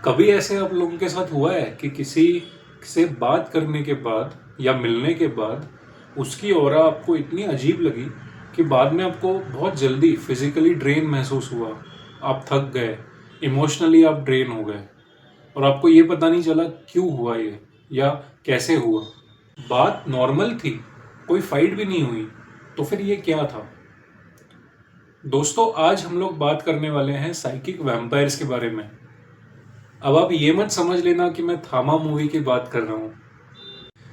कभी ऐसे आप लोगों के साथ हुआ है कि किसी से बात करने के बाद या मिलने के बाद उसकी ऑरा आपको इतनी अजीब लगी कि बाद में आपको बहुत जल्दी फिजिकली ड्रेन महसूस हुआ, आप थक गए, इमोशनली आप ड्रेन हो गए और आपको ये पता नहीं चला क्यों हुआ ये या कैसे हुआ। बात नॉर्मल थी, कोई फाइट भी नहीं हुई, तो फिर ये क्या था? दोस्तों, आज हम लोग बात करने वाले हैं साइकिक वैम्पायर्स के बारे में। अब आप ये मत समझ लेना कि मैं थामा मूवी की बात कर रहा हूँ।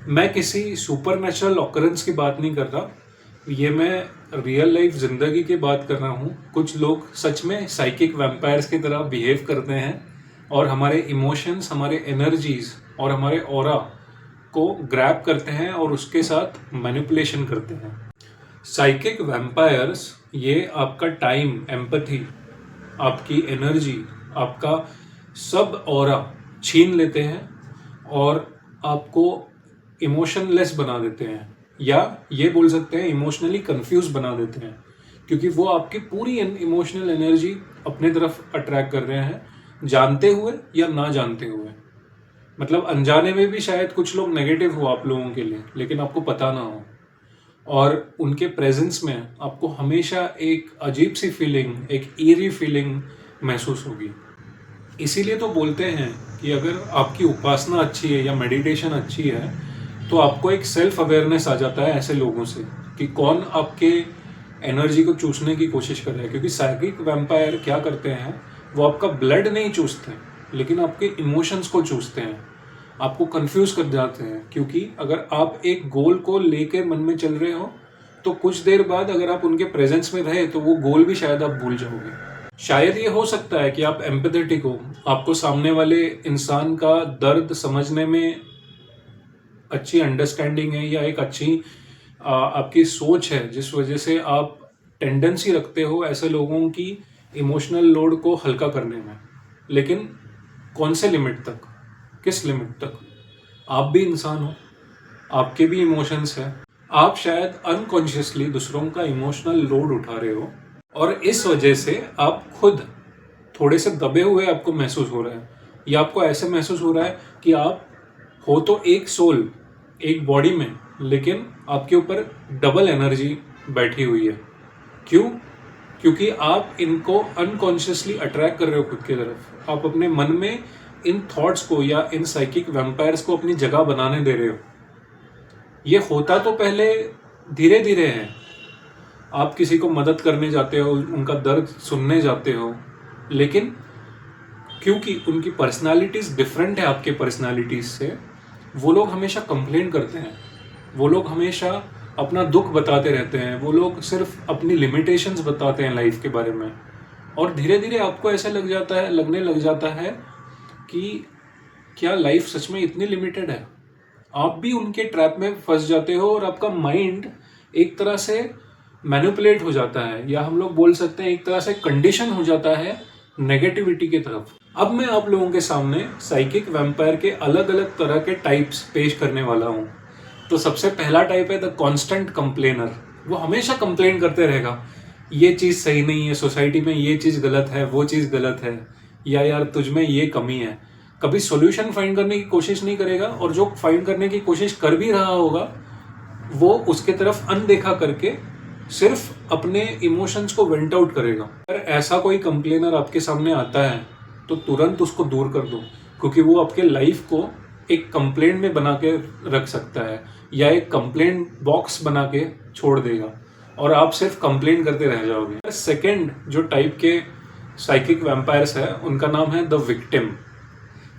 मैं किसी सुपरनेचुरल ऑकरेंस की बात नहीं कर रहा, ये मैं रियल लाइफ जिंदगी की बात कर रहा हूँ। कुछ लोग सच में साइकिक वैम्पायर्स की तरह बिहेव करते हैं और हमारे इमोशंस, हमारे एनर्जीज और हमारे ऑरा को ग्रैब करते हैं और उसके साथ मैनिपुलेशन करते हैं। साइकिक वैम्पायर्स ये आपका टाइम, एम्पैथी, आपकी एनर्जी, आपका सब ऑरा छीन लेते हैं और आपको इमोशनलेस बना देते हैं, या ये बोल सकते हैं इमोशनली कंफ्यूज बना देते हैं, क्योंकि वो आपकी पूरी इमोशनल एनर्जी अपने तरफ अट्रैक्ट कर रहे हैं, जानते हुए या ना जानते हुए। मतलब अनजाने में भी शायद कुछ लोग नेगेटिव हो आप लोगों के लिए, लेकिन आपको पता ना हो, और उनके प्रेजेंस में आपको हमेशा एक अजीब सी फीलिंग, एक ईरी फीलिंग महसूस होगी। इसीलिए तो बोलते हैं कि अगर आपकी उपासना अच्छी है या मेडिटेशन अच्छी है तो आपको एक सेल्फ अवेयरनेस आ जाता है ऐसे लोगों से कि कौन आपके एनर्जी को चूसने की कोशिश कर रहा है। क्योंकि साइकिक वैम्पायर क्या करते हैं, वो आपका ब्लड नहीं चूसते, लेकिन आपके इमोशंस को चूसते हैं, आपको कंफ्यूज कर जाते हैं। क्योंकि अगर आप एक गोल को लेकर मन में चल रहे हो तो कुछ देर बाद अगर आप उनके प्रेजेंस में रहे तो वो गोल भी शायद आप भूल जाओगे। शायद ये हो सकता है कि आप एम्पैथेटिक हो, आपको सामने वाले इंसान का दर्द समझने में अच्छी अंडरस्टैंडिंग है या एक अच्छी आपकी सोच है, जिस वजह से आप टेंडेंसी रखते हो ऐसे लोगों की इमोशनल लोड को हल्का करने में। लेकिन कौन से लिमिट तक, किस लिमिट तक? आप भी इंसान हो, आपके भी इमोशंस हैं। आप शायद अनकॉन्शियसली दूसरों का इमोशनल लोड उठा रहे हो और इस वजह से आप खुद थोड़े से दबे हुए आपको महसूस हो रहा है, या आपको ऐसे महसूस हो रहा है कि आप हो तो एक सोल, एक बॉडी में, लेकिन आपके ऊपर डबल एनर्जी बैठी हुई है। क्यों? क्योंकि आप इनको अनकॉन्शियसली अट्रैक्ट कर रहे हो खुद की तरफ। आप अपने मन में इन थॉट्स को या इन साइकिक वैम्पायर्स को अपनी जगह बनाने दे रहे हो। ये होता तो पहले धीरे धीरे है। आप किसी को मदद करने जाते हो, उनका दर्द सुनने जाते हो, लेकिन क्योंकि उनकी पर्सनालिटीज डिफरेंट है आपके पर्सनालिटीज से, वो लोग हमेशा कंप्लेन करते हैं, वो लोग हमेशा अपना दुख बताते रहते हैं, वो लोग सिर्फ अपनी लिमिटेशंस बताते हैं लाइफ के बारे में। और धीरे धीरे आपको ऐसा लगने लग जाता है कि क्या लाइफ सच में इतनी लिमिटेड है? आप भी उनके ट्रैप में फंस जाते हो और आपका माइंड एक तरह से मैनिपुलेट हो जाता है, या हम लोग बोल सकते हैं एक तरह से कंडीशन हो जाता है नेगेटिविटी की तरफ। अब मैं आप लोगों के सामने साइकिक वैम्पायर के अलग अलग तरह के टाइप्स पेश करने वाला हूँ। तो सबसे पहला टाइप है द कॉन्स्टेंट कंप्लेनर। वो हमेशा कंप्लेन करते रहेगा, ये चीज़ सही नहीं है, सोसाइटी में ये चीज़ गलत है, वो चीज़ गलत है, या यार तुझ में ये कमी है। कभी सॉल्यूशन फाइंड करने की कोशिश नहीं करेगा, और जो फाइंड करने की कोशिश कर भी रहा होगा वो उसके तरफ अनदेखा करके सिर्फ अपने इमोशंस को वेंट आउट करेगा। अगर ऐसा कोई कंप्लेनर आपके सामने आता है तो तुरंत उसको दूर कर दो, क्योंकि वो आपके लाइफ को एक कंप्लेंट में बना के रख सकता है, या एक कंप्लेंट बॉक्स बना के छोड़ देगा और आप सिर्फ कंप्लेन करते रह जाओगे। सेकंड जो टाइप के साइकिक वैम्पायर्स है उनका नाम है द विक्टिम।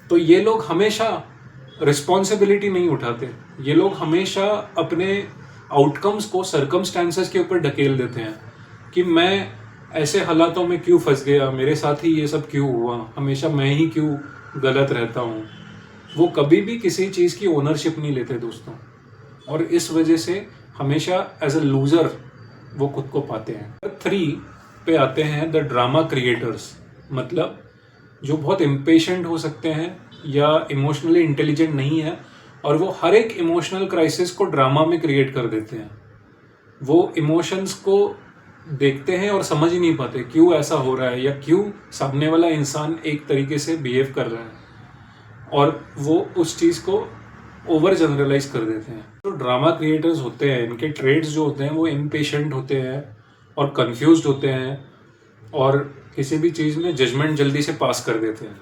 तो ये लोग हमेशा रिस्पॉन्सिबिलिटी नहीं उठाते, ये लोग हमेशा अपने आउटकम्स को सर्कमस्टेंसेस के ऊपर ढकेल देते हैं कि मैं ऐसे हालातों में क्यों फंस गया, मेरे साथ ही ये सब क्यों हुआ, हमेशा मैं ही क्यों गलत रहता हूँ। वो कभी भी किसी चीज़ की ओनरशिप नहीं लेते दोस्तों, और इस वजह से हमेशा एज अ लूज़र वो खुद को पाते हैं। 3 पे आते हैं द ड्रामा क्रिएटर्स। मतलब जो बहुत इम्पेशेंट हो सकते हैं या इमोशनली इंटेलिजेंट नहीं है, और वो हर एक इमोशनल क्राइसिस को ड्रामा में क्रिएट कर देते हैं। वो इमोशंस को देखते हैं और समझ ही नहीं पाते क्यों ऐसा हो रहा है या क्यों सामने वाला इंसान एक तरीके से बिहेव कर रहा है, और वो उस चीज़ को ओवर जनरलाइज कर देते हैं। जो ड्रामा क्रिएटर्स होते हैं, इनके ट्रेड्स जो होते हैं वो इम्पेशेंट होते हैं और कंफ्यूज्ड होते हैं और किसी भी चीज़ में जजमेंट जल्दी से पास कर देते हैं।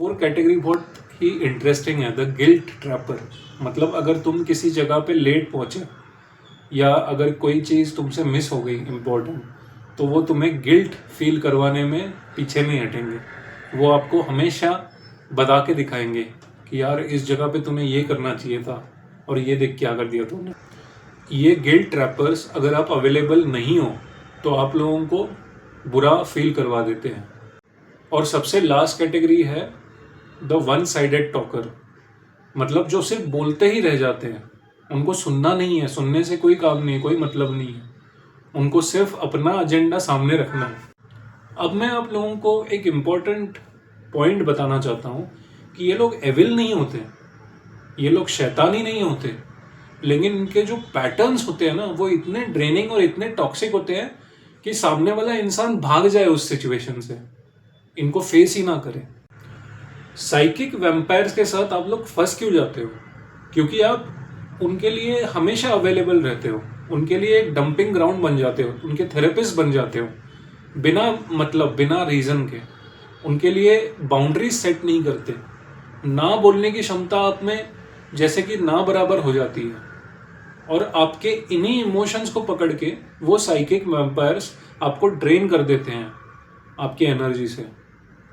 और कैटेगरी बहुत ही इंटरेस्टिंग है, द गिल्ट ट्रैपर। मतलब अगर तुम किसी जगह पे लेट पहुंचे या अगर कोई चीज़ तुमसे मिस हो गई इम्पोर्टेंट, तो वो तुम्हें गिल्ट फील करवाने में पीछे नहीं हटेंगे। वो आपको हमेशा बता के दिखाएंगे कि यार इस जगह पे तुम्हें ये करना चाहिए था और ये देख क्या कर दिया तुमने। ये गिल्ट ट्रैपर्स अगर आप अवेलेबल नहीं हो तो आप लोगों को बुरा फील करवा देते हैं। और सबसे लास्ट कैटेगरी है द वन साइडेड टॉकर। मतलब जो सिर्फ बोलते ही रह जाते हैं, उनको सुनना नहीं है, सुनने से कोई काम नहीं है, कोई मतलब नहीं है, उनको सिर्फ अपना एजेंडा सामने रखना है। अब मैं आप लोगों को एक इम्पॉर्टेंट पॉइंट बताना चाहता हूँ कि ये लोग एविल नहीं होते, ये लोग शैतानी नहीं होते, लेकिन इनके जो पैटर्न्स होते हैं ना वो इतने ड्रेनिंग और इतने टॉक्सिक होते हैं कि सामने वाला इंसान भाग जाए उस सिचुएशन से, इनको फेस ही ना करे। साइकिक वैम्पायर्स के साथ आप लोग फंस क्यों जाते हो? क्योंकि आप उनके लिए हमेशा अवेलेबल रहते हो, उनके लिए एक डंपिंग ग्राउंड बन जाते हो, उनके थेरेपिस्ट बन जाते हो, बिना मतलब बिना रीज़न के। उनके लिए बाउंड्रीज सेट नहीं करते, ना बोलने की क्षमता आप में जैसे कि ना बराबर हो जाती है, और आपके इन्हीं इमोशंस को पकड़ के वो साइकिक वैम्पायर्स आपको ड्रेन कर देते हैं आपकी एनर्जी से,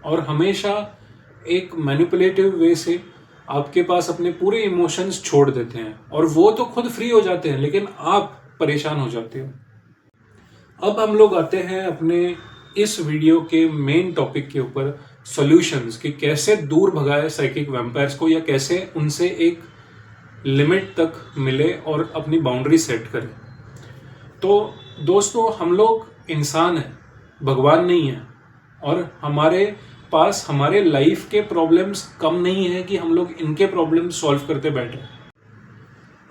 और हमेशा एक मैनिपुलेटिव वे से आपके पास अपने पूरे इमोशंस छोड़ देते हैं, और वो तो खुद फ्री हो जाते हैं लेकिन आप परेशान हो जाते हो। अब हम लोग आते हैं अपने इस वीडियो के मेन टॉपिक के ऊपर, सॉल्यूशंस, कि कैसे दूर भगाए साइकिक वैम्पायर्स को या कैसे उनसे एक लिमिट तक मिले और अपनी बाउंड्री सेट करें। तो दोस्तों, हम लोग इंसान हैं, भगवान नहीं है, और हमारे पास हमारे लाइफ के प्रॉब्लम्स कम नहीं है कि हम लोग इनके प्रॉब्लम्स सॉल्व करते बैठे।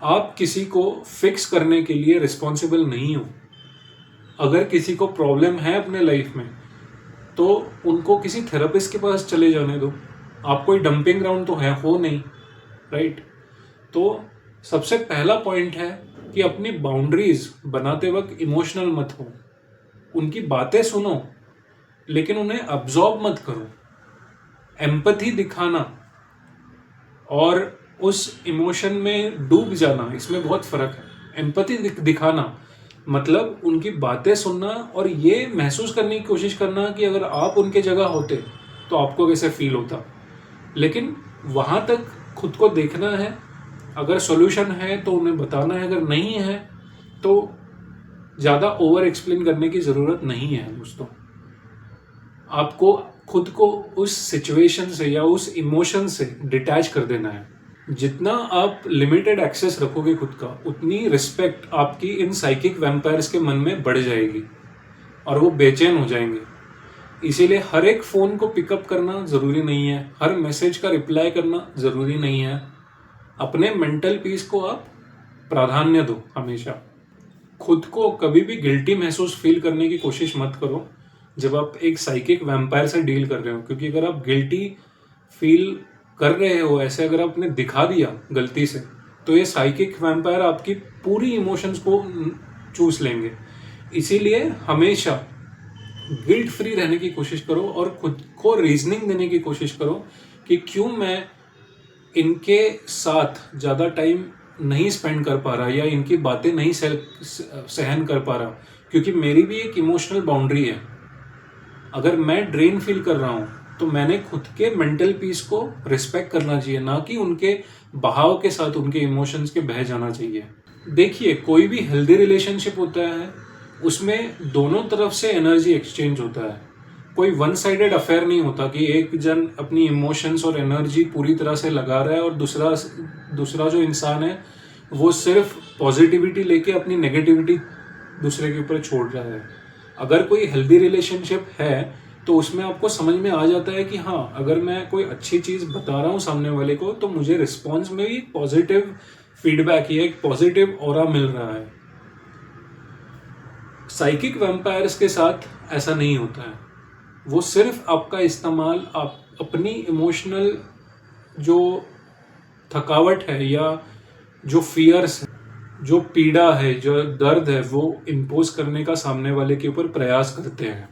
आप किसी को फिक्स करने के लिए रिस्पॉन्सिबल नहीं हो। अगर किसी को प्रॉब्लम है अपने लाइफ में तो उनको किसी थेरेपिस्ट के पास चले जाने दो। आप कोई डंपिंग ग्राउंड तो है हो नहीं, राइट? तो सबसे पहला पॉइंट है कि अपनी बाउंड्रीज बनाते वक्त इमोशनल मत हो। उनकी बातें सुनो लेकिन उन्हें अब्जॉर्ब मत करो। एम्पैथी दिखाना और उस इमोशन में डूब जाना, इसमें बहुत फर्क है। एम्पैथी दिखाना मतलब उनकी बातें सुनना और ये महसूस करने की कोशिश करना कि अगर आप उनके जगह होते तो आपको कैसे फील होता। लेकिन वहाँ तक खुद को देखना है। अगर सॉल्यूशन है तो उन्हें बताना है, अगर नहीं है तो ज़्यादा ओवर एक्सप्लेन करने की ज़रूरत नहीं है दोस्तों। आपको खुद को उस सिचुएशन से या उस इमोशन से डिटैच कर देना है। जितना आप लिमिटेड एक्सेस रखोगे खुद का, उतनी रिस्पेक्ट आपकी इन साइकिक वैम्पायर्स के मन में बढ़ जाएगी और वो बेचैन हो जाएंगे। इसीलिए हर एक फ़ोन को पिकअप करना ज़रूरी नहीं है, हर मैसेज का रिप्लाई करना ज़रूरी नहीं है। अपने मेंटल पीस को आप प्राधान्य दो हमेशा। खुद को कभी भी गिल्टी महसूस फील करने की कोशिश मत करो जब आप एक साइकिक वैम्पायर से डील कर रहे हो, क्योंकि अगर आप गिल्टी फील कर रहे हो ऐसे, अगर आपने दिखा दिया गलती से, तो ये साइकिक वैम्पायर आपकी पूरी इमोशंस को चूस लेंगे। इसीलिए हमेशा गिल्ट फ्री रहने की कोशिश करो और खुद को रीजनिंग देने की कोशिश करो कि क्यों मैं इनके साथ ज़्यादा टाइम नहीं स्पेंड कर पा रहा या इनकी बातें नहीं सहन कर पा रहा, क्योंकि मेरी भी एक इमोशनल बाउंड्री है। अगर मैं ड्रेन फील कर रहा हूँ तो मैंने खुद के मेंटल पीस को रिस्पेक्ट करना चाहिए, ना कि उनके बहाव के साथ उनके इमोशंस के बह जाना चाहिए। देखिए, कोई भी हेल्दी रिलेशनशिप होता है उसमें दोनों तरफ से एनर्जी एक्सचेंज होता है। कोई वन साइडेड अफेयर नहीं होता कि एक जन अपनी इमोशंस और एनर्जी पूरी तरह से लगा रहा है और दूसरा जो इंसान है वो सिर्फ पॉजिटिविटी लेके अपनी नेगेटिविटी दूसरे के ऊपर छोड़ रहा है। अगर कोई हेल्दी रिलेशनशिप है तो उसमें आपको समझ में आ जाता है कि हाँ, अगर मैं कोई अच्छी चीज़ बता रहा हूँ सामने वाले को तो मुझे रिस्पॉन्स में भी पॉजिटिव फीडबैक या एक पॉजिटिव ऑरा मिल रहा है। साइकिक वैम्पायर्स के साथ ऐसा नहीं होता है। वो सिर्फ आपका इस्तेमाल आप अपनी इमोशनल जो थकावट है या जो फियर्स है, जो पीड़ा है, जो दर्द है, वो इम्पोज करने का सामने वाले के ऊपर प्रयास करते हैं।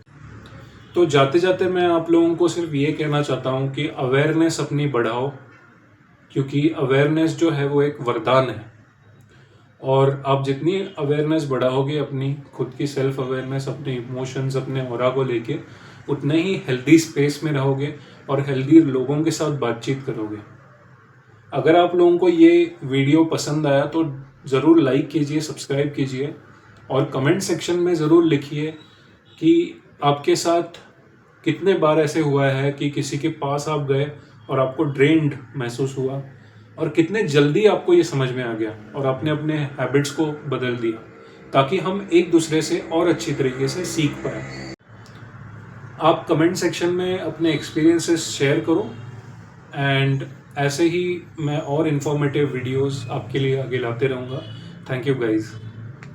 तो जाते जाते मैं आप लोगों को सिर्फ ये कहना चाहता हूँ कि अवेयरनेस अपनी बढ़ाओ, क्योंकि अवेयरनेस जो है वो एक वरदान है। और आप जितनी अवेयरनेस बढ़ाओगे अपनी खुद की सेल्फ अवेयरनेस, अपने इमोशंस, अपने ऑरा को लेके, उतने ही हेल्दी स्पेस में रहोगे और हेल्दी लोगों के साथ बातचीत करोगे। अगर आप लोगों को ये वीडियो पसंद आया तो ज़रूर लाइक कीजिए, सब्सक्राइब कीजिए और कमेंट सेक्शन में ज़रूर लिखिए कि आपके साथ कितने बार ऐसे हुआ है कि किसी के पास आप गए और आपको ड्रेन्ड महसूस हुआ, और कितने जल्दी आपको ये समझ में आ गया और आपने अपने हैबिट्स को बदल दिया, ताकि हम एक दूसरे से और अच्छी तरीके से सीख पाए। आप कमेंट सेक्शन में अपने एक्सपीरियंसेस शेयर करो एंड ऐसे ही मैं और इन्फॉर्मेटिव वीडियोस आपके लिए आगे लाते रहूँगा। Thank you guys.